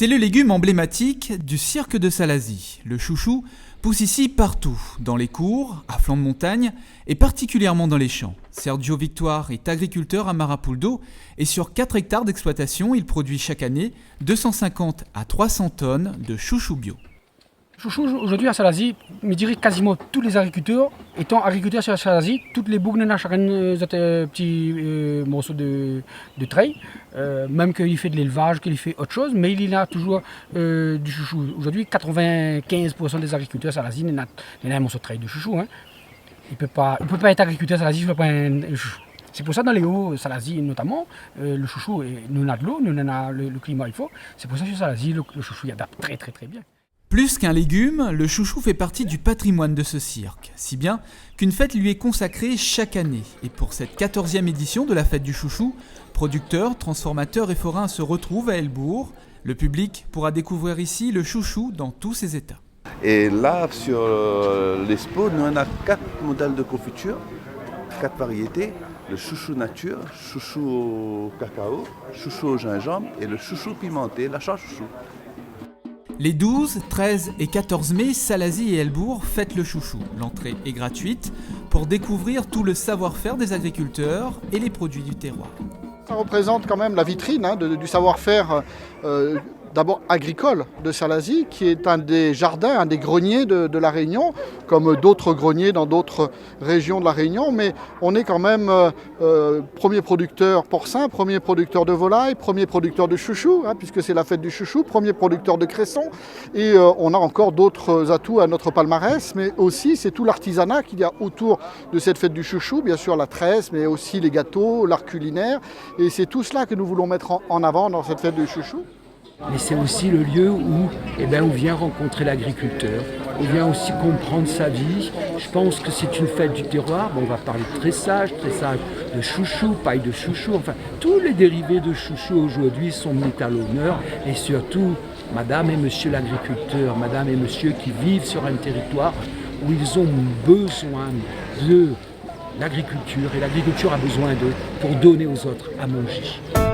C'est le légume emblématique du cirque de Salazie. Le chouchou pousse ici partout, dans les cours, à flanc de montagne et particulièrement dans les champs. Sergio Victoire est agriculteur à Marapuldo et sur 4 hectares d'exploitation, il produit chaque année 250 à 300 tonnes de chouchou bio. Chouchou, aujourd'hui à Salazie, je dirais quasiment tous les agriculteurs, étant agriculteurs sur Salazie, toutes les boucles n'ont chacun un petit morceau de trait, même qu'il fait de l'élevage, qu'il fait autre chose, mais il a toujours du chouchou. Aujourd'hui, 95% des agriculteurs à Salazie n'ont un morceau de trait de chouchou. Hein. Il ne peut pas être agriculteur à Salazie, je ne pas un chouchou. C'est pour ça dans les hauts Salazie notamment, le chouchou, nous on a de l'eau, nous on a le climat il faut. C'est pour ça que sur Salazie, le chouchou il adapte très bien. Plus qu'un légume, le chouchou fait partie du patrimoine de ce cirque, si bien qu'une fête lui est consacrée chaque année. Et pour cette 14e édition de la fête du chouchou, producteurs, transformateurs et forains se retrouvent à Helbourg. Le public pourra découvrir ici le chouchou dans tous ses états. Et là, sur l'expo, nous on a 4 modèles de confiture, 4 variétés. Le chouchou nature, chouchou au cacao, chouchou au gingembre et le chouchou pimenté, la chouchou. Les 12, 13 et 14 mai, Salazie et Helbourg fêtent le chouchou. L'entrée est gratuite pour découvrir tout le savoir-faire des agriculteurs et les produits du terroir. Ça représente quand même la vitrine du savoir-faire d'abord agricole de Salazie, qui est un des jardins, un des greniers de la Réunion, comme d'autres greniers dans d'autres régions de la Réunion, mais on est quand même premier producteur porcin, premier producteur de volaille, premier producteur de chouchou, puisque c'est la fête du chouchou, premier producteur de cresson, et on a encore d'autres atouts à notre palmarès, mais aussi c'est tout l'artisanat qu'il y a autour de cette fête du chouchou, bien sûr la tresse, mais aussi les gâteaux, l'art culinaire, et c'est tout cela que nous voulons mettre en avant dans cette fête du chouchou. Mais c'est aussi le lieu où on vient rencontrer l'agriculteur, on vient aussi comprendre sa vie. Je pense que c'est une fête du terroir. On va parler de tressage de chouchou, paille de chouchou. Enfin, tous les dérivés de chouchou aujourd'hui sont mis à l'honneur. Et surtout, madame et monsieur l'agriculteur, madame et monsieur qui vivent sur un territoire où ils ont besoin de l'agriculture. Et l'agriculture a besoin d'eux pour donner aux autres à manger.